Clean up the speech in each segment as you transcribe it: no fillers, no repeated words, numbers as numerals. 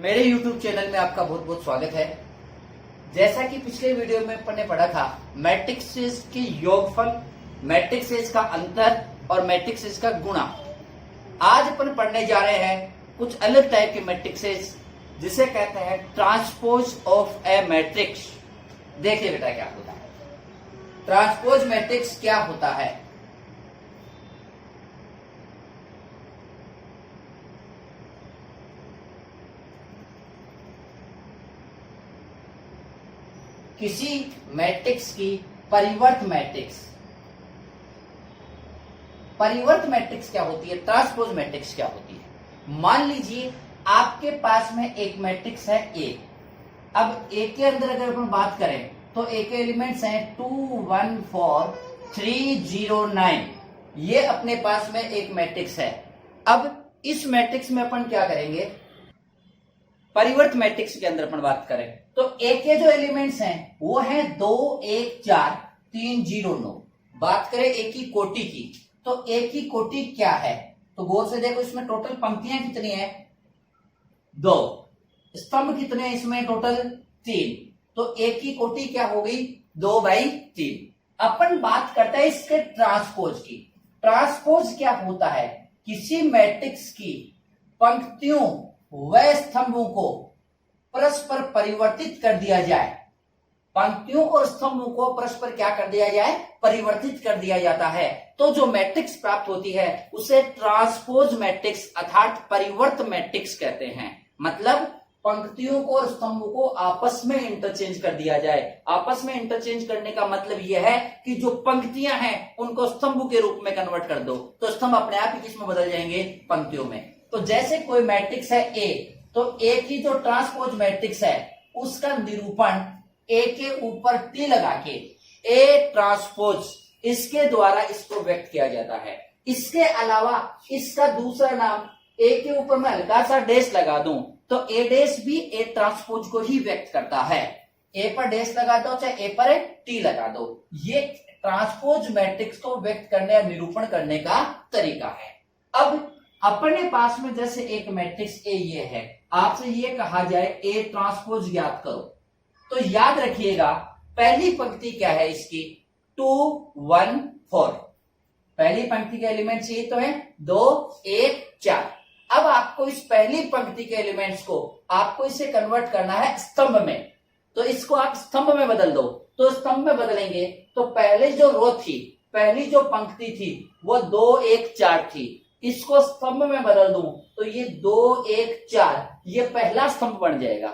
मेरे YouTube channel में आपका बहुत बहुत स्वागत है। जैसा कि पिछले वीडियो में अपन ने पढ़ा था मैट्रिक्सेस के योगफल, मैट्रिक्सेस का अंतर और मैट्रिक्सेस का गुणा। आज अपन पढ़ने जा रहे हैं कुछ अलग टाइप के मैट्रिक्सेस जिसे कहते हैं ट्रांसपोज ऑफ ए मैट्रिक्स। देखिए बेटा क्या होता है ट्रांसपोज मैट्रिक्स, क्या होता है। किसी मैट्रिक्स की परिवर्त मैट्रिक्स, परिवर्त मैट्रिक्स क्या होती है, ट्रांसपोज मैट्रिक्स क्या होती है। मान लीजिए आपके पास में एक मैट्रिक्स है ए। अब ए के अंदर अगर अपन बात करें तो ए के एलिमेंट्स हैं 2 1 4 3 0 9। ये अपने पास में एक मैट्रिक्स है। अब इस मैट्रिक्स में अपन क्या करेंगे, परिवर्त मैट्रिक्स के अंदर अपन बात करें तो ए के जो एलिमेंट्स हैं वो हैं 2 1 4 3 0 9। बात करें ए की कोटि की तो ए की कोटि क्या है, तो गौर से देखो इसमें टोटल पंक्तियां कितनी है, 2। स्तंभ कितने हैं इसमें, टोटल 3। तो ए की कोटि क्या हो गई, 2/3। अपन बात करते हैं इसके ट्रांसपोज की। ट्रांसपोज क्या होता है, किसी मैट्रिक्स की पंक्तियों व स्तंभों को परस्पर परिवर्तित कर दिया जाए। पंक्तियों और स्तंभों को परस्पर क्या कर दिया जाए, परिवर्तित कर दिया जाता है। तो जो मैट्रिक्स प्राप्त होती है उसे ट्रांसपोज मैट्रिक्स अर्थात परिवर्त मैट्रिक्स कहते हैं। मतलब पंक्तियों को और स्तंभों को आपस में इंटरचेंज कर दिया जाए। आपस में इंटरचेंज करने का मतलब यह है कि जो पंक्तियां हैं उनको स्तंभों के रूप में कन्वर्ट कर दो, तो स्तंभ अपने आप ही किसमें बदल जाएंगे, पंक्तियों में। तो जैसे कोई मैट्रिक्स है ए, तो ए की जो ट्रांसपोज मैट्रिक्स है उसका निरूपण ए के ऊपर टी लगा के ए ट्रांसपोज, इसके द्वारा इसको व्यक्त किया जाता है। इसके अलावा इसका दूसरा नाम ए के ऊपर मैं हल्का सा डैश लगा दूं तो ए डैश भी ए ट्रांसपोज को ही व्यक्त करता है। ए पर डैश लगा दो चाहे ए पर टी लगा दो, ये ट्रांसपोज मैट्रिक्स को व्यक्त करने या निरूपण करने का तरीका है। अब अपने पास में जैसे एक मैट्रिक्स ए ये है, आपसे ये कहा जाए ए ट्रांसपोज ज्ञात करो, तो याद रखिएगा पहली पंक्ति क्या है इसकी, 2 1 4। पहली पंक्ति के एलिमेंट्स ये तो है 2 1 4। अब आपको इस पहली पंक्ति के एलिमेंट्स को आपको इसे कन्वर्ट करना है स्तंभ में, तो इसको आप स्तंभ में बदल दो। तो स्तंभ में बदलेंगे तो पहले जो रो थी, पहली जो पंक्ति थी वो 2 1 4 थी, इसको स्तंभ में बदल दूं तो ये 2 1 4 ये पहला स्तंभ बन जाएगा।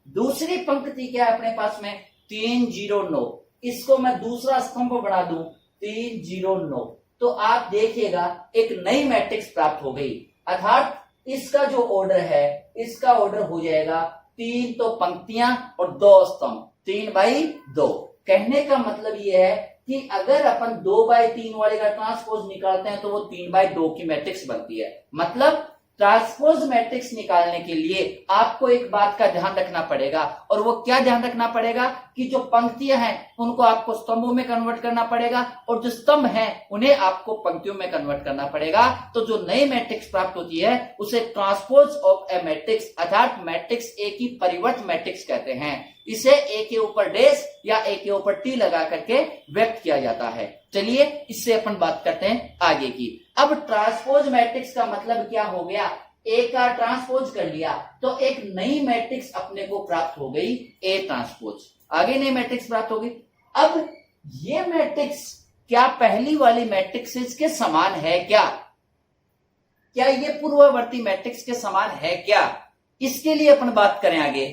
दूसरी पंक्ति क्या है अपने पास में, 3 0 9, इसको मैं दूसरा स्तंभ बना दूं 3 0 9, तो आप देखिएगा एक नई मैट्रिक्स प्राप्त हो गई। अर्थात इसका जो ऑर्डर है इसका ऑर्डर हो जाएगा 3 तो पंक्तियां और 2 स्तंभ, 3/2। कहने का मतलब यह है कि अगर अपन 2/3 वाले का ट्रांसपोज निकालते हैं तो वो 3/2 की मैट्रिक्स बनती है। मतलब ट्रांसपोज मैट्रिक्स निकालने के लिए आपको एक बात का ध्यान रखना पड़ेगा, और वो क्या ध्यान रखना पड़ेगा कि जो पंक्तियां हैं उनको आपको स्तंभों में कन्वर्ट करना पड़ेगा और जो स्तंभ हैं उन्हें आपको पंक्तियों में कन्वर्ट करना पड़ेगा। तो जो नई मैट्रिक्स प्राप्त होती है उसे ट्रांसपोज ऑफ ए मैट्रिक्स अर्थात मैट्रिक्स ए की परिवर्त मैट्रिक्स कहते हैं। इसे ए के ऊपर डैश या ए के ऊपर टी लगा करके व्यक्त किया जाता है। चलिए इससे अपन बात करते हैं आगे की। अब ट्रांसपोज मैट्रिक्स का मतलब क्या हो गया, ए का ट्रांसपोज कर लिया तो एक नई मैट्रिक्स अपने को प्राप्त हो गई, ए ट्रांसपोज। आगे नई मैट्रिक्स प्राप्त हो गई। अब ये मैट्रिक्स क्या पहली वाली मैट्रिक्स के समान है क्या ये पूर्ववर्ती मैट्रिक्स के समान है क्या, इसके लिए अपन बात करें आगे।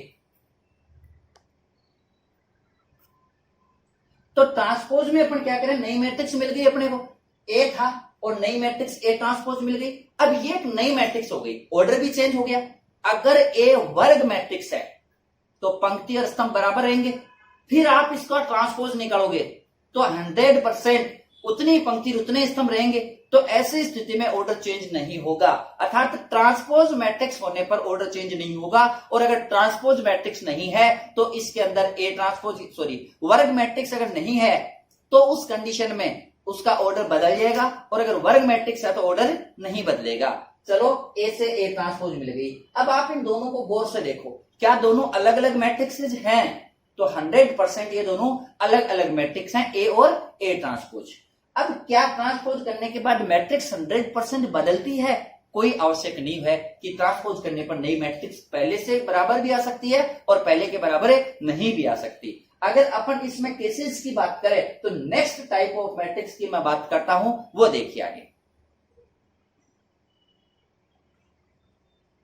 तो ट्रांसपोज में अपन क्या करें, नई मैट्रिक्स मिल गई अपने को, ए था और नई मैट्रिक्स ए ट्रांसपोज मिल गई। अब ये एक नई मैट्रिक्स हो गई, ऑर्डर भी चेंज हो गया। अगर ए वर्ग मैट्रिक्स है तो पंक्ति और स्तंभ बराबर रहेंगे, फिर आप इसका ट्रांसपोज निकालोगे तो 100% उतनी पंक्ति उतने स्तंभ रहेंगे। तो ऐसी स्थिति में ऑर्डर चेंज नहीं होगा, अर्थात ट्रांसपोज मैट्रिक्स होने पर ऑर्डर चेंज नहीं होगा। और अगर ट्रांसपोज मैट्रिक्स नहीं है तो इसके अंदर ए ट्रांसपोज वर्ग मैट्रिक्स अगर नहीं है तो उस कंडीशन में उसका ऑर्डर बदल जाएगा, और अगर वर्ग मैट्रिक्स है तो ऑर्डर नहीं बदलेगा। चलो ए से ए ट्रांसपोज मिल गई। अब आप इन दोनों को गौर से देखो, क्या दोनों अलग अलग मैट्रिक्सेज हैं? तो 100% ये दोनों अलग अलग मैट्रिक्स हैं, ए और ए ट्रांसपोज। अब क्या ट्रांसपोज करने के बाद मैट्रिक्स 100% बदलती है? कोई आवश्यक नहीं है कि ट्रांसपोज करने पर नई मैट्रिक्स पहले से बराबर भी आ सकती है और पहले के बराबर नहीं भी आ सकती। अगर अपन इसमें केसेस की बात करें तो नेक्स्ट टाइप ऑफ मैट्रिक्स की मैं बात करता हूं, वो देखिए आगे।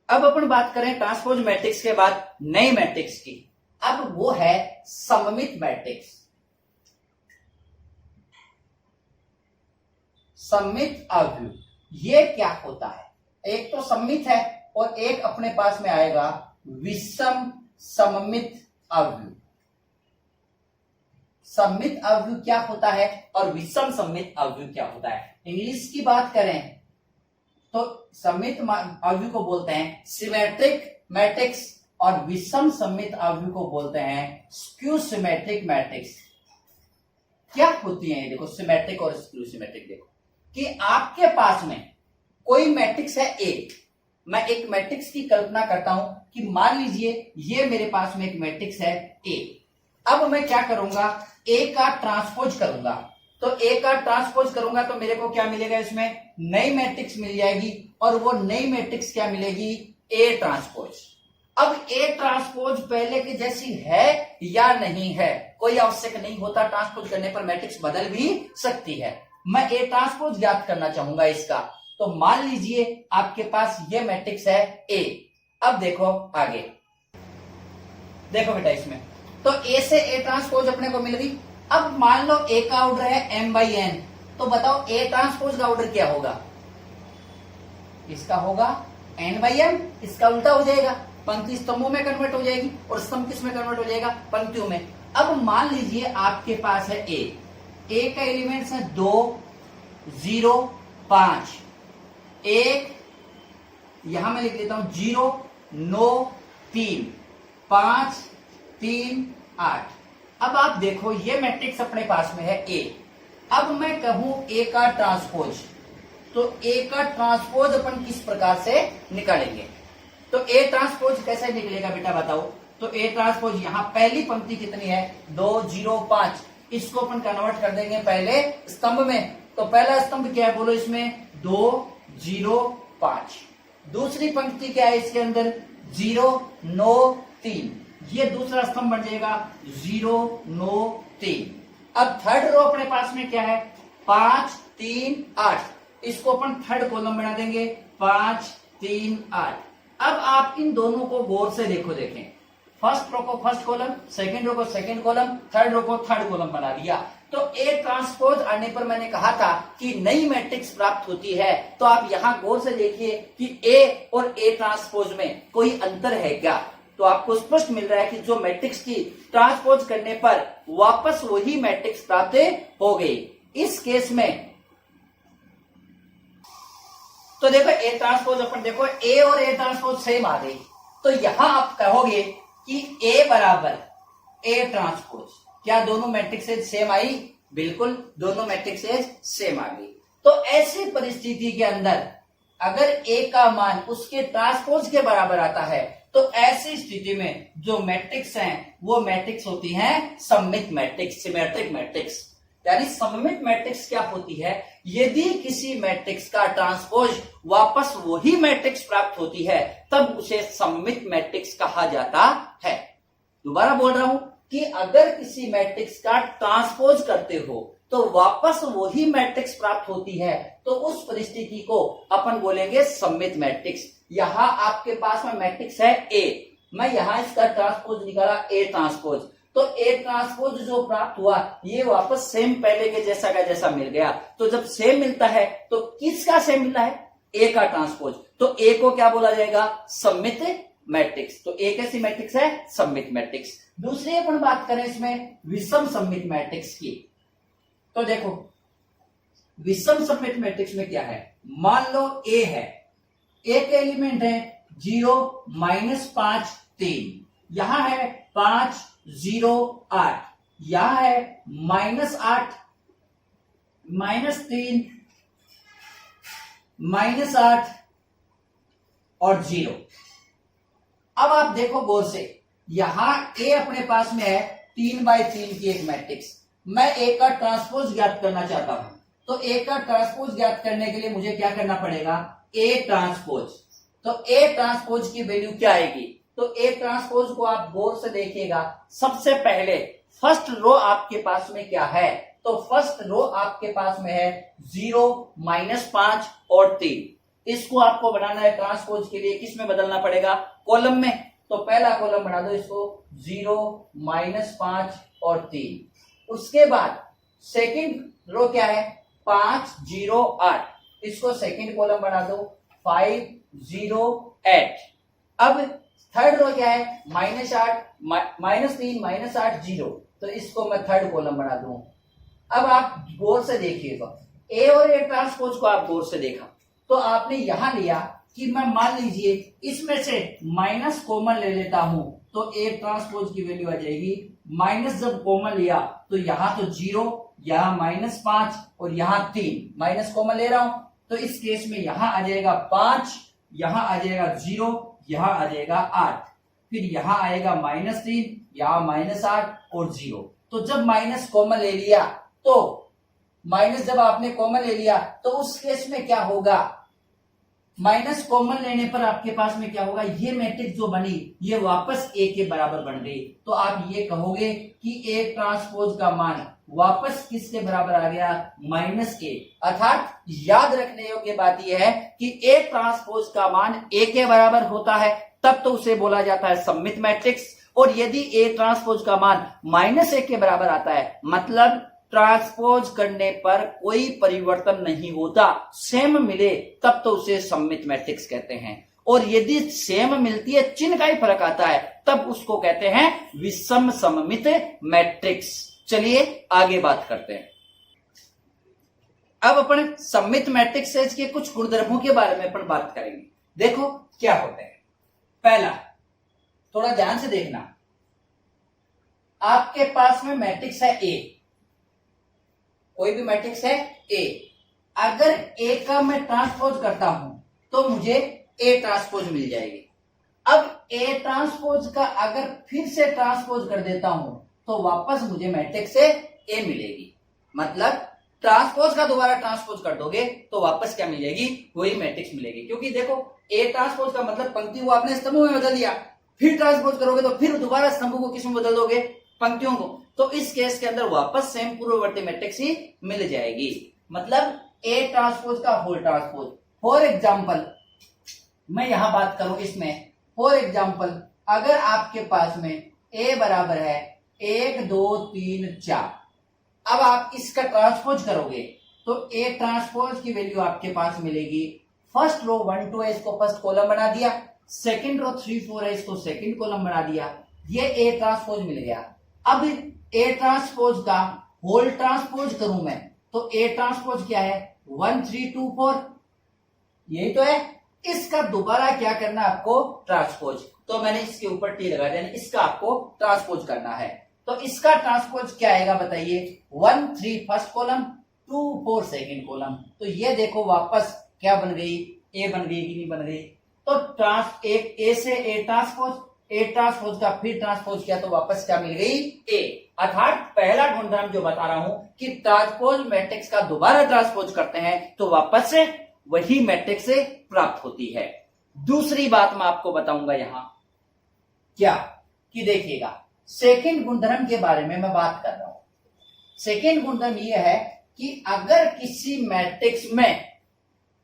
अब अपन बात करें ट्रांसपोज मैट्रिक्स के बाद नई मैट्रिक्स की। अब वो है सममित मैट्रिक्स। सममित अवयव, ये क्या होता है? एक तो सममित है और एक अपने पास में आएगा विषम सममित अवयव। सममित अवयव क्या होता है और विषम सममित अवयव क्या होता है? इंग्लिश की बात करें तो सममित अवयव को बोलते हैं सिमेट्रिक मैट्रिक्स और विषम सममित अवयव को बोलते हैं स्क्यू सिमेट्रिक मैट्रिक्स। क्या होती है ये देखो, सिमेट्रिक और स्क्यू सिमेट्रिक। देखो कि आपके पास में कोई मैट्रिक्स है ए, मैं एक मैट्रिक्स की कल्पना करता हूं कि मान लीजिए ये मेरे पास में एक मैट्रिक्स है ए। अब मैं क्या करूंगा, ए का ट्रांसपोज करूंगा। तो ए का ट्रांसपोज करूंगा तो मेरे को क्या मिलेगा, इसमें नई मैट्रिक्स मिल जाएगी और वो नई मैट्रिक्स क्या मिलेगी, ए ट्रांसपोज। अब ए ट्रांसपोज पहले की जैसी है या नहीं है, कोई आवश्यक नहीं होता, ट्रांसपोज करने पर मैट्रिक्स बदल भी सकती है। मैं ए ट्रांसपोज ज्ञात करना चाहूंगा इसका, तो मान लीजिए आपके पास ये मैट्रिक्स है ए। अब देखो आगे, देखो बेटा इसमें तो ए से ए ट्रांसपोज अपने को मिल गई। अब मान लो ए का ऑर्डर है m बाई एन, तो बताओ ए ट्रांसपोज का ऑर्डर क्या होगा? इसका होगा n बाई m, इसका उल्टा हो जाएगा, पंक्ति स्तंभों में कन्वर्ट हो जाएगी और स्तंभ किस में कन्वर्ट हो जाएगा, पंक्तियों में। अब मान लीजिए आपके पास है ए का एलिमेंट्स है 2 0 5, एक यहां मैं लिख लेता हूं 0 9 3 5 3 8। अब आप देखो ये मैट्रिक्स अपने पास में है ए। अब मैं कहूं ए का ट्रांसपोज, तो ए का ट्रांसपोज अपन किस प्रकार से निकालेंगे? तो ए ट्रांसपोज कैसे निकलेगा बेटा बताओ? तो ए ट्रांसपोज यहां पहली पंक्ति कितनी है, 2 0 5, इसको अपन कन्वर्ट कर देंगे पहले स्तंभ में। तो पहला स्तंभ क्या है बोलो इसमें, 2 0 5। दूसरी पंक्ति क्या है इसके अंदर, 0 9 3, ये दूसरा स्तंभ बन जाएगा 0 9 3। अब थर्ड रो अपने पास में क्या है, 5 3 8, इसको अपन थर्ड कॉलम बना देंगे 5 3 8। अब आप इन दोनों को गौर से देखें, फर्स्ट रो को फर्स्ट कॉलम, सेकंड रो को सेकंड कॉलम, थर्ड रो को थर्ड कॉलम बना दिया। तो ए ट्रांसपोज आने पर मैंने कहा था कि नई मैट्रिक्स प्राप्त होती है। तो आप यहां गौर से देखिए कि ए और ए ट्रांसपोज में कोई अंतर है क्या? तो आपको स्पष्ट मिल रहा है कि जो मैट्रिक्स की ट्रांसपोज करने पर वापस वही मैट्रिक्स प्राप्त हो गई। इस केस में तो देखो ए ट्रांसपोज अपन देखो ए और ए ट्रांसपोज सेम आ गई, तो यहां आप कहोगे कि ए बराबर ए ट्रांसपोज। क्या दोनों मैट्रिक्सेज सेम आई? बिल्कुल, दोनों मैट्रिक्सेज सेम आ गई। तो ऐसी परिस्थिति के अंदर अगर ए का मान उसके ट्रांसपोज के बराबर आता है तो ऐसी स्थिति में जो मैट्रिक्स हैं वो मैट्रिक्स होती हैं सममित मैट्रिक्स, सिमेट्रिक मैट्रिक्स। यानी सममित मैट्रिक्स क्या होती है, यदि किसी मैट्रिक्स का ट्रांसपोज वापस वही मैट्रिक्स प्राप्त होती है तब उसे सममित मैट्रिक्स कहा जाता है। दोबारा बोल रहा हूं कि अगर किसी मैट्रिक्स का ट्रांसपोज करते हो तो वापस वही मैट्रिक्स प्राप्त होती है, तो उस परिस्थिति को अपन बोलेंगे सममित मैट्रिक्स। यहां आपके पास में मैट्रिक्स है ए, मैं यहां इसका ट्रांसपोज निकाला ए ट्रांसपोज, तो ए ट्रांसपोज जो प्राप्त हुआ ये वापस सेम पहले के जैसा का जैसा मिल गया। तो जब सेम मिलता है तो किसका सेम मिलता है, ए का ट्रांसपोज, तो ए को क्या बोला जाएगा, सममित मैट्रिक्स। तो ए कैसी मैट्रिक्स है, सममित मैट्रिक्स। दूसरी अपन बात करें इसमें विषम सममित मैट्रिक्स की, तो देखो विषम सममित मैट्रिक्स में क्या है, मान लो ए है, ए के एलिमेंट है 0 -5 3, यहां है 5 0 8, यहां है -8 -3 -8 और 0। अब आप देखो गौर से, यहां ए अपने पास में है 3x3 की एक मैट्रिक्स, मैं ए का ट्रांसपोज ज्ञात करना चाहता हूं, तो ए का ट्रांसपोज ज्ञात करने के लिए मुझे क्या करना पड़ेगा, ए ट्रांसपोज। तो ए ट्रांसपोज की वैल्यू क्या आएगी, तो ए ट्रांसपोज को आप गौर से देखिएगा। सबसे पहले फर्स्ट रो आपके पास में क्या है, तो फर्स्ट रो आपके पास में है 0, -5 और 3। इसको आपको बनाना है ट्रांसपोज के लिए, किस में बदलना पड़ेगा, कॉलम में। तो पहला कॉलम बना दो इसको 0, -5 और 3। उसके बाद सेकंड रो क्या है, 5, 0, 8, इसको सेकंड कॉलम बना दो 5, 0, 8। अब थर्ड रो क्या है, -8, -3, -8, 0, तो इसको मैं थर्ड कॉलम बना दूं। अब आप गौर से देखिएगा, ए और ए ट्रांसपोज को आप गौर से देखा, तो आपने यहां लिया कि मैं मान लीजिए इसमें से माइनस कॉमन ले लेता हूं, तो ए ट्रांसपोज की वैल्यू आ जाएगी, माइनस जब कॉमन लिया तो यहां तो 0, यहां -5 और यहां 3, माइनस कॉमन ले रहा हूं, तो इस केस में यहां आ जाएगा 5, यहां आ जाएगा 0, यहां आ जाएगा 8, फिर यहां आएगा -3, यहां -8 और 0। तो जब माइनस कॉमन ले लिया, तो माइनस जब आपने कॉमन ले लिया तो उस केस में क्या होगा, माइनस कॉमन लेने पर आपके पास में क्या होगा, ये मैट्रिक्स जो बनी ये वापस ए के बराबर बन गई। तो आप ये कहोगे कि ए ट्रांसपोज का मान वापस किसके बराबर आ गया, -a। अर्थात याद रखने योग्य बात यह है कि ए ट्रांसपोज का मान ए के बराबर होता है तब तो उसे बोला जाता है सममित मैट्रिक्स, और यदि ए ट्रांसपोज का मान -a के बराबर आता है, मतलब ट्रांसपोज करने पर कोई परिवर्तन नहीं होता, सेम मिले, तब तो उसे सममित मैट्रिक्स कहते हैं। और यदि सेम मिलती है, चिन्ह का ही फर्क आता है, तब उसको कहते हैं विषम सममित मैट्रिक्स। चलिए आगे बात करते हैं। अब अपन सममित मैट्रिक्स के कुछ गुणधर्मों के बारे में अपन बात करेंगे। देखो क्या होता है। पहला, थोड़ा ध्यान से देखना, आपके पास में मैट्रिक्स है ए, कोई भी मैट्रिक्स है ए, अगर ए का मैं ट्रांसपोज करता हूं तो मुझे ए ट्रांसपोज मिल जाएगी। अब ए ट्रांसपोज का अगर फिर से ट्रांसपोज कर देता हूं तो वापस मुझे मैट्रिक्स से ए मिलेगी। मतलब ट्रांसपोज का दोबारा ट्रांसपोज कर दोगे तो वापस क्या मिल जाएगी, वही मैट्रिक्स मिलेगी। क्योंकि देखो ए ट्रांसपोज का मतलब पंक्ति को आपने स्तंभों में बदल दिया, फिर ट्रांसपोज करोगे तो फिर दोबारा स्तंभों को किसमें बदल दोगे, पंक्तियों को। तो इस केस के अंदर वापस सेम पूर्ववर्ती मैट्रिक्स ही मिल जाएगी। मतलब ए ट्रांसपोज का होल ट्रांसपोज। फॉर एग्जाम्पल मैं यहां बात करूं इसमें, फॉर एग्जाम्पल अगर आपके पास में ए बराबर है 1, 2, 3, 4, अब आप इसका ट्रांसपोज करोगे तो ए ट्रांसपोज की वैल्यू आपके पास मिलेगी, फर्स्ट रो 1, 2 है, इसको फर्स्ट कॉलम बना दिया, सेकंड रो 3, 4 है, इसको सेकंड कॉलम बना दिया, ये ए ट्रांसपोज मिल गया। अब ए ट्रांसपोज का होल ट्रांसपोज करूं मैं तो ए ट्रांसपोज क्या है, 1, 3, 2, 4, यही तो है। इसका दोबारा क्या करना है आपको, ट्रांसपोज। तो मैंने इसके ऊपर टी लगा दिया, इसका आपको ट्रांसपोज करना है। तो इसका ट्रांसपोज क्या आएगा बताइए, 1, 3 फर्स्ट कॉलम, 2, 4 सेकंड कॉलम। तो ये देखो वापस क्या बन गई, ए बन गई कि नहीं बन गई। तो एक ए से ए ट्रांसपोज, ए ट्रांसपोज का फिर ट्रांसपोज किया तो वापस क्या मिल गई, ए। अर्थात पहला गुणधर्म जो बता रहा हूं कि ट्रांसपोज मैट्रिक्स का दोबारा ट्रांसपोज करते हैं तो वापस से वही मैट्रिक्स से प्राप्त होती है। दूसरी बात मैं आपको बताऊंगा यहां क्या, कि देखिएगा सेकंड गुणधर्म के बारे में मैं बात कर रहा हूं। सेकंड गुणधर्म यह है कि अगर किसी मैट्रिक्स में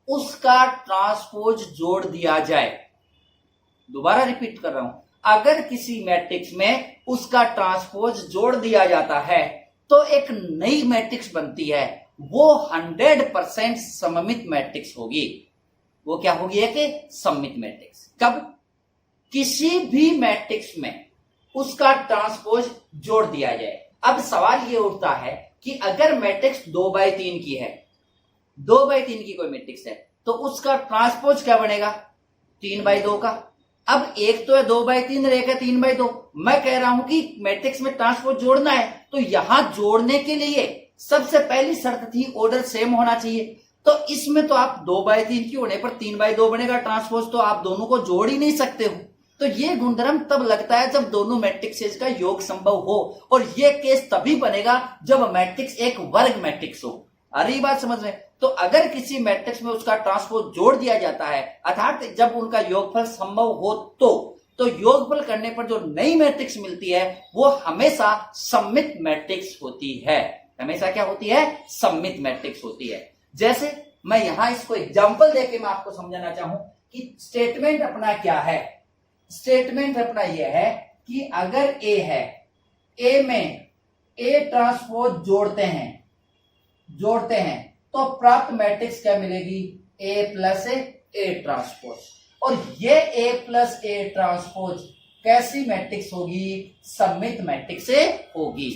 उसका ट्रांसपोज जोड़ दिया जाए, दोबारा रिपीट कर रहा हूं, अगर किसी मैट्रिक्स में उसका ट्रांसपोज जोड़ दिया जाता है तो एक नई मैट्रिक्स बनती है, वो 100% सममित मैट्रिक्स होगी। वो क्या होगी, एक सममित मैट्रिक्स। कब, किसी भी मैट्रिक्स में उसका ट्रांसपोज जोड़ दिया जाए। अब सवाल ये उठता है कि अगर मैट्रिक्स 2/3 की है, 2/3 की कोई मैट्रिक्स है तो उसका ट्रांसपोज क्या बनेगा, 3/2 का। अब एक तो है 2/3 और एक है 3/2। मैं कह रहा हूं कि मैट्रिक्स में ट्रांसपोज जोड़ना है तो यहां जोड़ने के लिए सबसे पहली शर्त थी ऑर्डर सेम होना चाहिए। तो इसमें तो आप 2/3 की होने पर 3/2 बनेगा ट्रांसपोज, तो आप दोनों को जोड़ ही नहीं सकते हो। तो ये गुणधर्म तब लगता है जब दोनों मैट्रिक्सेस का योग संभव हो, और ये केस तभी बनेगा जब मैट्रिक्स एक वर्ग मैट्रिक्स हो। अरे ये बात समझ रहे हैं? तो अगर किसी मैट्रिक्स में उसका ट्रांसपोज जोड़ दिया जाता है, अर्थात जब उनका योगफल संभव हो, तो योगफल करने पर जो नई मैट्रिक्स मिलती है वो हमेशा सममित मैट्रिक्स होती है। हमेशा क्या होती है? सममित मैट्रिक्स होती है। जैसे मैं यहां इसको एग्जांपल देके मैं आपको समझाना चाहूं कि स्टेटमेंट अपना क्या है। स्टेटमेंट अपना यह है कि अगर ए है, ए में ए ट्रांसपोज जोड़ते हैं तो प्राप्त मैट्रिक्स क्या मिलेगी? ए प्लस ए ट्रांसपोज। और ये ए प्लस ए ट्रांसपोज कैसी मैट्रिक्स होगी? सममित मैट्रिक्स से होगी,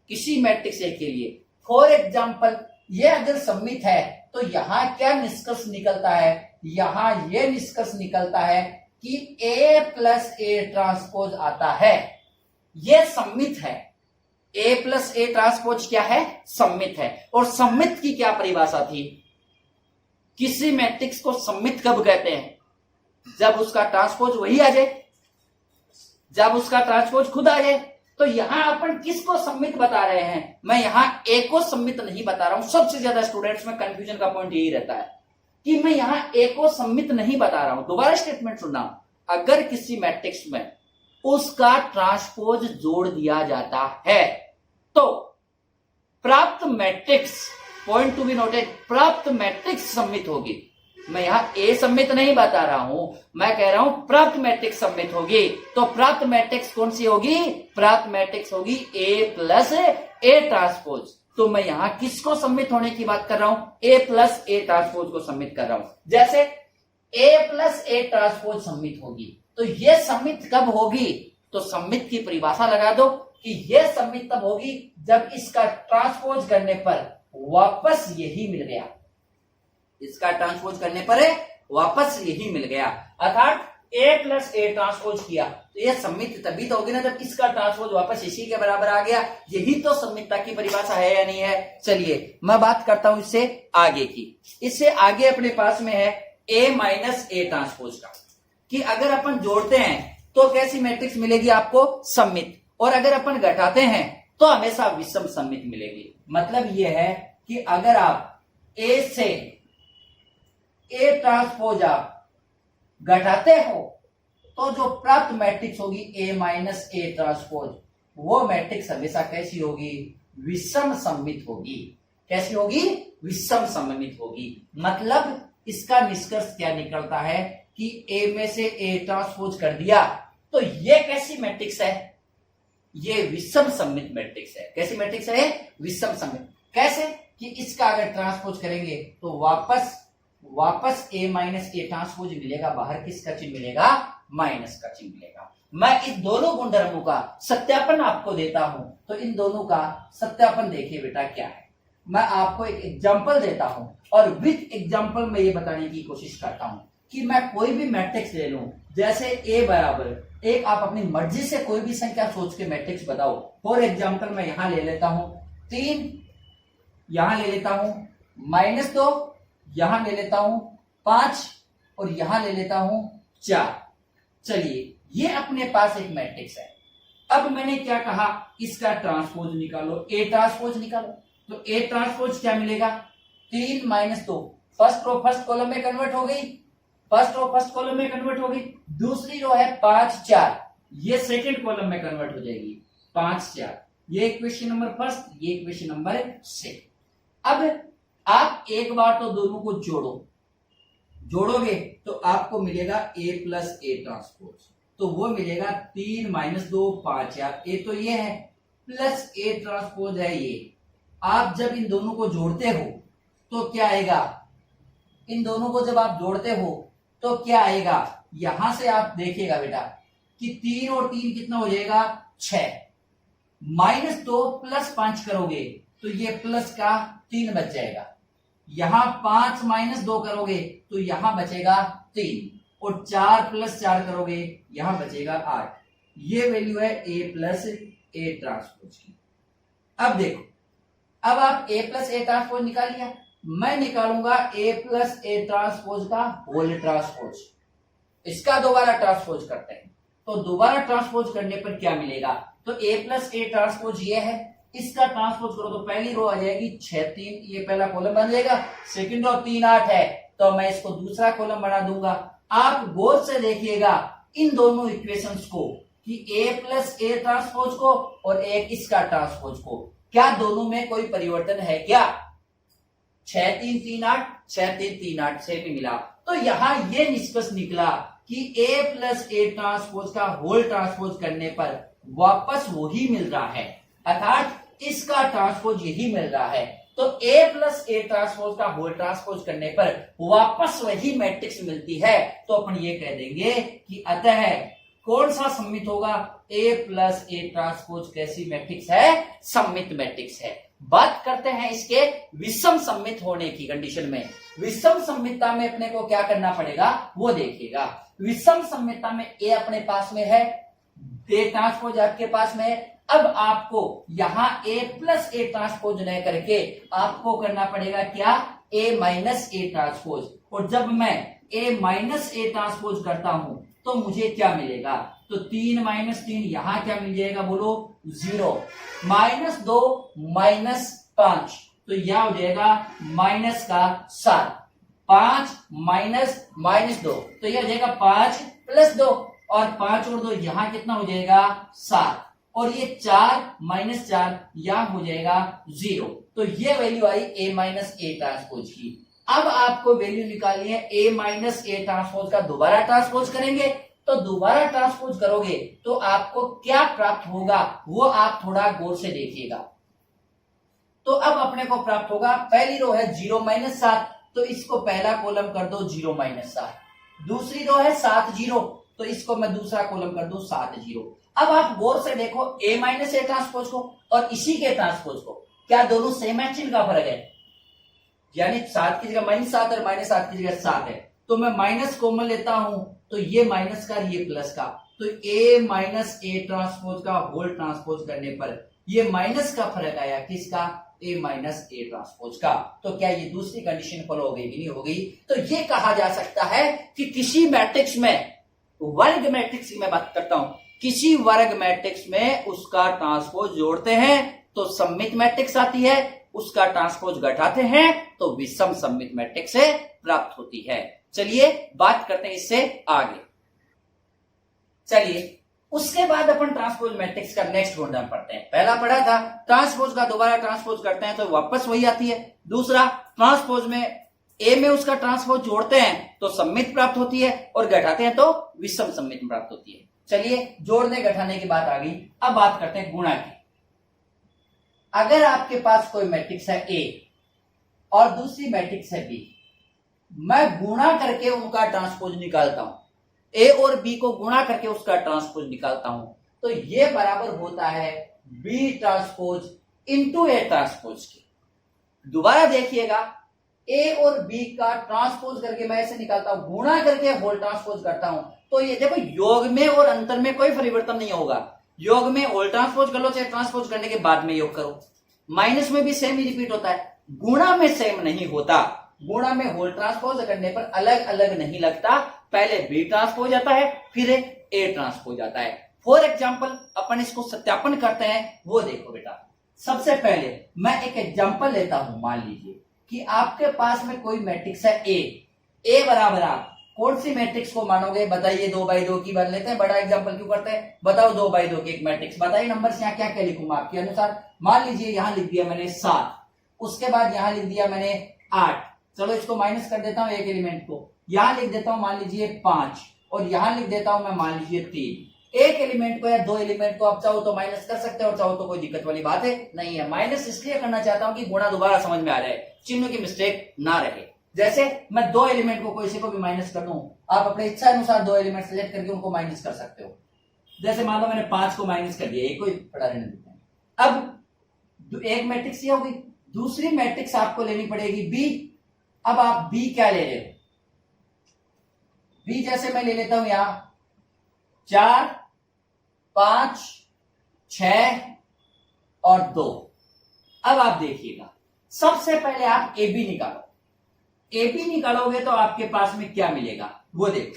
किसी मैट्रिक्स ए के लिए। फॉर एग्जाम्पल, ये अगर सममित है तो यहां क्या निष्कर्ष निकलता है? यहां ये निष्कर्ष निकलता है कि ए प्लस ए ट्रांसपोज आता है। ये सममित है। ए प्लस ए ट्रांसपोज क्या है? सममित है। और सममित की क्या परिभाषा थी? किसी मैट्रिक्स को सममित कब कहते हैं? जब उसका ट्रांसपोज वही आ जाए, जब उसका ट्रांसपोज खुद आ जाए। तो यहां अपन किसको सममित बता रहे हैं? मैं यहां ए को सममित नहीं बता रहा हूं। सबसे ज्यादा स्टूडेंट्स में कंफ्यूजन का पॉइंट यही रहता है कि मैं यहां ए को सममित नहीं बता रहा हूं। दोबारा स्टेटमेंट सुनना, अगर किसी मैट्रिक्स में उसका ट्रांसपोज जोड़ दिया जाता है तो प्राप्त matrix, point to be noted, प्राप्त मैट्रिक्स सममित होगी। मैं यहां ए सममित नहीं बता रहा हूं, मैं कह रहा हूं प्राप्त मैट्रिक्स सममित होगी। तो प्राप्त मैट्रिक्स कौन सी होगी? प्राप्त मैट्रिक्स होगी ए प्लस ए ट्रांसपोज। तो मैं यहां किसको सममित होने की बात कर रहा हूं? ए प्लस ए ट्रांसपोज को सममित कर रहा हूं। जैसे ए प्लस ए ट्रांसपोज सममित होगी, तो ये सममित कब होगी? तो सममित की परिभाषा लगा दो कि यह सममित तब होगी जब इसका ट्रांसपोज करने पर वापस यही मिल गया। इसका ट्रांसपोज करने पर वापस यही मिल गया, अर्थात ए प्लस ए ट्रांसपोज किया तो यह सममित तभी तो होगी ना जब इसका ट्रांसपोज वापस इसी के बराबर आ गया। यही तो सममितता की परिभाषा है या नहीं है? चलिए मैं बात करता हूं इससे आगे की। इससे आगे अपने पास में है ए माइनस ए ट्रांसपोज का, कि अगर अपन जोड़ते हैं तो कैसी मैट्रिक्स मिलेगी आपको? सममित। और अगर अपन घटाते हैं तो हमेशा विषम सममित मिलेगी। मतलब यह है कि अगर आप ए से ए ट्रांसपोज आप घटाते हो तो जो प्राप्त मैट्रिक्स होगी ए माइनस ए ट्रांसपोज, वो मैट्रिक्स हमेशा कैसी होगी? विषम सममित होगी। कैसी होगी? विषम सममित होगी। मतलब इसका निष्कर्ष क्या निकलता है कि ए में से ए ट्रांसपोज कर दिया तो ये कैसी मैट्रिक्स है? ये विषम सममित मैट्रिक्स है। कैसी मैट्रिक्स है? विषम सममित। कैसे? कि इसका अगर ट्रांसपोज करेंगे तो वापस ए माइनस ए ट्रांसपोज मिलेगा, बाहर किसका चिन्ह मिलेगा? माइनस का चिन्ह मिलेगा। मैं इन दोनों गुणधर्मों का सत्यापन आपको देता हूं, तो इन दोनों का सत्यापन देखिए बेटा क्या है। मैं आपको एक एग्जांपल देता हूं और विद एग्जांपल में ये बताने की कोशिश करता हूं कि मैं कोई भी मैट्रिक्स ले लूं, जैसे ए बराबर एक, आप अपनी मर्जी से कोई भी संख्या सोच के मैट्रिक्स बताओ। फॉर एग्जांपल मैं यहां ले लेता हूं 3, यहां ले लेता हूं -2, यहां ले लेता हूं 5 और यहां ले लेता हूं 4। चलिए ये अपने पास एक मैट्रिक्स है। अब मैंने क्या कहा? इसका ट्रांसपोज निकालो, ए ट्रांसपोज निकालो। तो ए ट्रांसपोज क्या मिलेगा? 3 - 2, फर्स्ट रो फर्स्ट कॉलम में कन्वर्ट हो गई, फर्स्ट रो फर्स्ट कॉलम में कन्वर्ट हो गई। दूसरी रो है 5 4, ये सेकंड कॉलम में कन्वर्ट हो जाएगी 5 4। ये इक्वेशन नंबर फर्स्ट, ये इक्वेशन नंबर सेकंड। अब आप एक बार तो दोनों को जोड़ोगे तो आपको मिलेगा ए प्लस ए ट्रांसपोज, तो वो मिलेगा 3 - 2 5 4। ए तो ये है, प्लस ए ट्रांसपोज है ये। आप जब इन दोनों को जोड़ते हो तो क्या आएगा? इन दोनों को जब आप जोड़ते हो तो क्या आएगा? यहां से आप देखिएगा बेटा कि 3 और 3 कितना हो जाएगा? 6। -2 + 5 करोगे तो ये प्लस का 3 बच जाएगा। यहां 5 - 2 करोगे तो यहां बचेगा 3 और 4 + 4 करोगे यहां बचेगा 8। ये वैल्यू है ए प्लस ए ट्रांसपोज की। अब देखो, अब आप ए प्लस ए ट्रांसपोज निकाल लिया, मैं निकालूंगा ए प्लस ए ट्रांसपोज का होल ट्रांसपोज। इसका दोबारा ट्रांसपोज करते हैं, तो दोबारा ट्रांसपोज करने पर क्या मिलेगा, तो ए प्लस ए ट्रांसपोज ये है, इसका ट्रांसपोज करो तो पहली रो आ जाएगी 6 3, ये पहला कॉलम बन जाएगा। सेकंड रो 3 8 है, तो मैं इसको दूसरा कॉलम बना दूंगा। आप गौर से देखिएगा इन दोनों इक्वेशंस को कि ए प्लस ए ट्रांसपोज को और एक इसका ट्रांसपोज को, क्या दोनों में कोई परिवर्तन है क्या? 6 3 3 8, 6 3 3 8 से भी मिला। तो यहां ये निष्कर्ष निकला कि ए प्लस ए ट्रांसपोज का होल ट्रांसपोज करने पर वापस वही मिल रहा है, अर्थात इसका ट्रांसपोज यही मिल रहा है। तो ए प्लस ए ट्रांसपोज का होल ट्रांसपोज करने पर वापस वही मैट्रिक्स मिलती है। तो अपन ये कह देंगे कि अतः कौन सा सममित होगा, ए प्लस ए ट्रांसपोज कैसी मैट्रिक्स है, सममित मैट्रिक्स है। बात करते हैं इसके विषम सममित होने की कंडीशन में। विषम सममितता में अपने को क्या करना पड़ेगा वो देखिएगा। विषम सममितता में ए अपने पास में है, ए ट्रांसपोज आपके पास में है। अब आपको यहां ए प्लस ए ट्रांसपोज न करके आपको करना पड़ेगा क्या, ए माइनस ए ट्रांसपोज। और जब मैं ए माइनस ए ट्रांसपोज करता हूं तो मुझे क्या मिलेगा, तो 3 माइनस 3 यहां क्या मिल जाएगा बोलो 0, -2 -5, तो यह हो जाएगा माइनस का 7, 5 -2, तो यह हो जाएगा 5 + 2 और 5 और 2 यहां कितना हो जाएगा 7, और ये 4 -4 यहां हो जाएगा 0। तो ये value I A minus A transpose की। अब आपको वैल्यू निकालनी है ए माइनस ए ट्रांसपोज का, दोबारा ट्रांसपोज करेंगे। तो दोबारा ट्रांसपोज करोगे तो आपको क्या प्राप्त होगा वो आप थोड़ा गौर से देखिएगा। तो अब अपने को प्राप्त होगा, पहली रो है 0 -7, तो इसको पहला कॉलम कर दो 0 -7। दूसरी रो है 7 0, तो इसको मैं दूसरा कॉलम कर दूं 7 0। अब आप गौर से देखो ए माइनस ए ट्रांसपोज को और इसी के ट्रांसपोज को, क्या दोनों सेम है, चिन्ह का फर्क है, यानी 7 की जगह -7 और -7 की जगह 7 है। तो मैं माइनस कॉमन लेता हूं, तो ये माइनस का ये प्लस का, तो ए माइनस ए ट्रांसपोज का होल ट्रांसपोज करने पर ये माइनस का फर्क आया, किसका, ए माइनस ए ट्रांसपोज का। तो क्या ये दूसरी कंडीशन फॉलो हो गई कि नहीं हो गई? तो ये कहा जा सकता है कि किसी मैट्रिक्स में, वर्ग मैट्रिक्स की मैं बात करता हूं, किसी वर्ग मैट्रिक्स में उसका ट्रांसपोज जोड़ते हैं तो सममित मैट्रिक्स आती है, उसका ट्रांसपोज घटाते हैं तो विषम सममित मैट्रिक्स से प्राप्त होती है। चलिए बात करते हैं इससे आगे। चलिए उसके बाद अपन ट्रांसपोज मैट्रिक्स का नेक्स्ट गुणधर्म पढ़ते हैं। पहला पढ़ा था ट्रांसपोज का दोबारा ट्रांसपोज करते हैं तो वापस वही आती है। दूसरा, ट्रांसपोज में ए में उसका ट्रांसपोज जोड़ते हैं तो सममित प्राप्त होती है और घटाते हैं तो विषम सममित प्राप्त होती है। चलिए जोड़ने घटाने की बात आ गई, अब बात करते हैं गुणा की। अगर आपके पास कोई मैट्रिक्स है ए और दूसरी मैट्रिक्स है बी, मैं गुणा करके उनका ट्रांसपोज निकालता हूं, ए और बी को गुणा करके उसका ट्रांसपोज निकालता हूं, तो ये बराबर होता है B transpose into A transpose के। दोबारा देखिएगा, ए और बी का ट्रांसपोज करके मैं ऐसे निकालता हूं, गुणा करके होल ट्रांसपोज करता हूं, तो ये देखो योग में और अंतर में कोई परिवर्तन नहीं होगा। योग में होल ट्रांसपोज कर लो, चाहे ट्रांसपोज करने के बाद में योग करो, माइनस में भी सेम ही रिपीट होता है। गुणा में सेम नहीं होता, गुणा में होल ट्रांसपोज करने पर अलग अलग नहीं लगता, पहले बी ट्रांसपोज आता है फिर ए ट्रांसपोज आता है। फॉर एग्जाम्पल अपन इसको सत्यापन करते हैं, वो देखो बेटा। सबसे पहले मैं एक एग्जाम्पल लेता हूं, मान लीजिए कि आपके पास में कोई मैट्रिक्स है ए बराबर आप कौन सी मैट्रिक्स को मानोगे बताइए, 2/2 की बन लेते हैं, बड़ा एग्जांपल क्यों करते हैं, बताओ 2/2 की एक मैट्रिक्स बताइए। नंबर यहाँ क्या क्या लिखूंगा आपके अनुसार, मान लीजिए यहां लिख दिया मैंने 7, उसके बाद यहां लिख दिया मैंने 8, चलो इसको माइनस कर देता हूं एक एलिमेंट को, यहां लिख देता हूं मान लीजिए 5 और यहां लिख देता हूं मैं मान लीजिए 3। एक एलिमेंट को या दो एलिमेंट को आप चाहो तो माइनस कर सकते हो और चाहो तो कोई दिक्कत वाली बात है नहीं है। माइनस इसलिए करना चाहता हूं कि गुणा दोबारा समझ में आ जाए, चिन्ह की मिस्टेक ना रहे। जैसे मैं दो एलिमेंट को किसी को भी माइनस कर दूं, आप अपने इच्छा अनुसार दो एलिमेंट सेलेक्ट करके उनको माइनस कर सकते हो। जैसे मान लो मैंने 5 को माइनस कर दिया, एक कोई पढ़ा रहने देते हैं। अब एक मैट्रिक्स ये हो गई, दूसरी मैट्रिक्स आपको लेनी पड़ेगी बी। अब आप बी क्या ले रहे हो, बी जैसे मैं ले लेता हूं यहां 4 5 6 और 2। अब आप देखिएगा सबसे पहले आप ए बी निकालो। ए बी निकालोगे तो आपके पास में क्या मिलेगा वो देखो।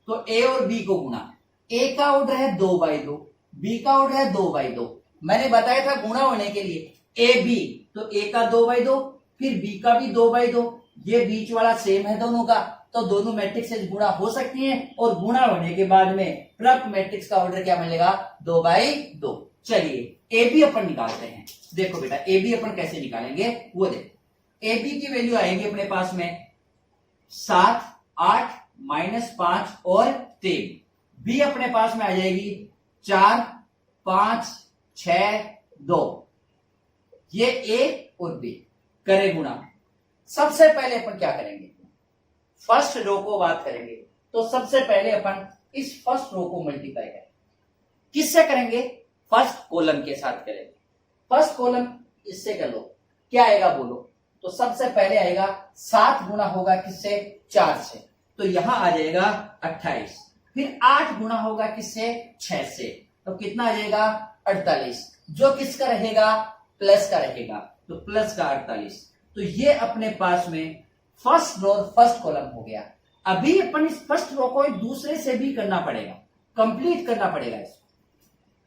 तो ए और बी को गुणा, ए का ऑर्डर है 2/2, बी का ऑर्डर है 2/2। मैंने बताया था गुणा होने के लिए ए बी, तो ए का 2/2 फिर बी का भी 2/2, ये बीच वाला सेम है दोनों का, तो दोनों मैट्रिक्स गुणा हो सकती हैं और गुणा होने के बाद में प्रत्येक मैट्रिक्स का ऑर्डर क्या मिलेगा 2/2। चलिए ए बी अपन निकालते हैं। देखो बेटा ए बी अपन कैसे निकालेंगे वो देखो। ए बी की वैल्यू आएगी अपने पास में 7, 8, -5 और 3। बी अपने पास में आ जाएगी 4, 5, 6, 2। ये ए और बी करे गुणा। सबसे पहले अपन क्या करेंगे, फर्स्ट रो को बात करेंगे। तो सबसे पहले अपन इस फर्स्ट रो को मल्टीप्लाई करेंगे। किससे करेंगे, फर्स्ट कॉलम के साथ करेंगे। फर्स्ट कॉलम इससे कर लो, क्या आएगा बोलो। तो सबसे पहले आएगा 7 गुणा होगा किससे 4 से, तो यहां आ जाएगा 28। फिर 8 गुणा होगा किससे 6 से, तो कितना आ जाएगा 48। जो किसका रहेगा प्लस का रहेगा, तो प्लस का 48। तो ये अपने पास में फर्स्ट रो फर्स्ट कॉलम हो गया। अभी अपन इस फर्स्ट रो को दूसरे से भी करना पड़ेगा, कंप्लीट करना पड़ेगा इसको।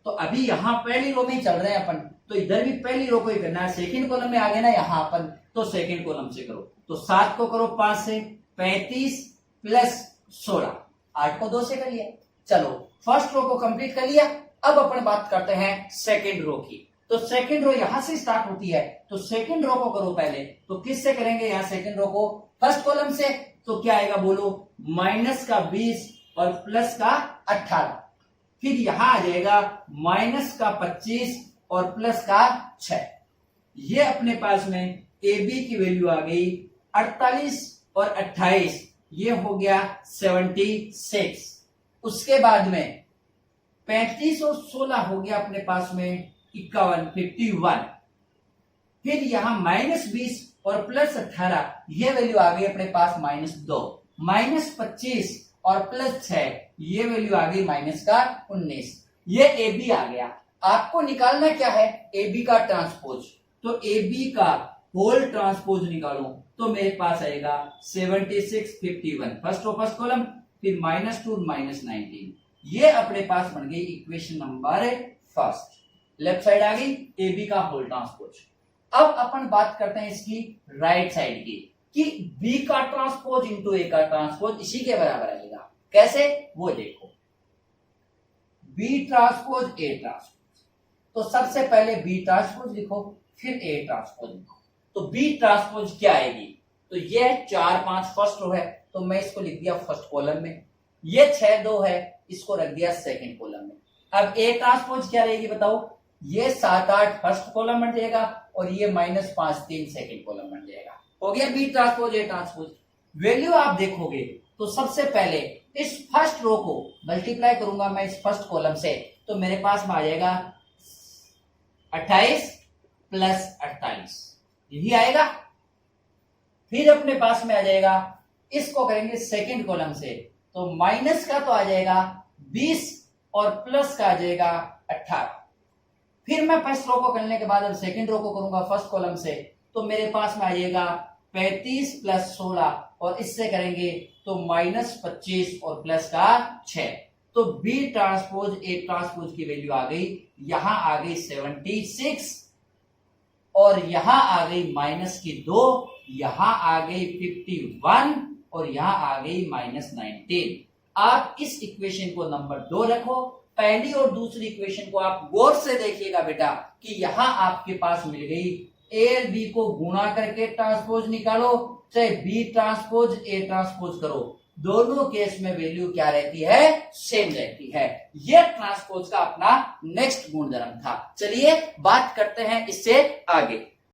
तो अभी यहां पहली रो में ही चल रहे हैं अपन, तो इधर भी पहली रो को ही करना है। सेकंड कॉलम में आ गए ना यहां अपन, तो सेकंड कॉलम से करो। तो 7 को करो 5 से, 35 प्लस 16, 8 को 2 से कर लिया। चलो फर्स्ट रो को कंप्लीट कर लिया। अब अपन बात करते हैं सेकंड रो की। तो सेकंड रो यहां से स्टार्ट होती है, तो सेकंड रो को करो पहले। तो किससे करेंगे यहां सेकंड रो को, फर्स्ट कॉलम से। तो क्या आएगा बोलो, माइनस का 20 और प्लस का 18। फिर यहां आ जाएगा माइनस का 25 और प्लस का 6। ये अपने पास में ए बी की वैल्यू आ गई 48 और 28, ये हो गया 76। उसके बाद में 35 और 16 हो गया अपने पास में 51। फिर यहां -20 और प्लस 18, ये वैल्यू आ गई अपने पास -2। -25 और प्लस 6, ये वैल्यू आ गई -19। ये ए बी आ गया। आपको निकालना क्या है, ए बी का ट्रांसपोज। तो ए बी का होल ट्रांसपोज निकालो, तो मेरे पास आएगा 76, 51 फर्स्ट और फर्स्ट कॉलम, फिर -2 -19। ये अपने पास बन गई equation number first. Left side आ गई ए बी का होल ट्रांसपोज। अब अपन बात करते हैं इसकी राइट साइड की, कि बी का ट्रांसपोज इंटू ए का ट्रांसपोज इसी के बराबर आएगा। कैसे वो देखो, बी ट्रांसपोज ए ट्रांसपोज। तो सबसे पहले बी ट्रांसपोज लिखो, फिर ए ट्रांसपोज लिखो। तो बी ट्रांसपोज क्या आएगी, तो ये 4, 5 फर्स्ट रो है, तो मैं इसको लिख दिया फर्स्ट कॉलम में। ये 6, 2 है, इसको रख दिया सेकंड कॉलम में। अब ए ट्रांसपोज क्या रहेगी बताओ, ये 7, 8 फर्स्ट कॉलम बन जाएगा और ये -5, 3 सेकंड कॉलम बन जाएगा। हो गया B transpose A transpose. Value आप देखोगे तो सबसे पहले इस फर्स्ट रो को मल्टीप्लाई करूंगा मैं इस फर्स्ट कॉलम से, तो मेरे पास में आ जाएगा 28 प्लस 48, यही आएगा। फिर अपने पास में आ जाएगा, इसको करेंगे सेकंड कॉलम से, तो माइनस का तो आ जाएगा 20 और प्लस का आ जाएगा 18। फिर मैं फर्स्ट रो को करने के बाद अब सेकंड रो को करूंगा फर्स्ट कॉलम से, तो मेरे पास में आ जाएगा 35 प्लस 16 और इससे करेंगे तो -25 और प्लस का 6। तो बी ट्रांसपोज ए ट्रांसपोज की वैल्यू आ गई, यहां आ गई 76 और यहां आ गई -2, यहां आ गई 51 और यहां आ गई -19। आप इस इक्वेशन को नंबर 2 रखो। पहली और दूसरी इक्वेशन को आप गौर से देखिएगा बेटा, कि यहां आपके पास मिल गई ए और बी को गुणा करके ट्रांसपोज निकालो, चाहे बी ट्रांसपोज ए ट्रांसपोज करो, दोनों केस में वैल्यू क्या रहती है, सेम रहती है। यह ट्रांसपोज का अपना नेक्स्ट गुणधर्म था। चलिए बात करते हैं इससे आगे।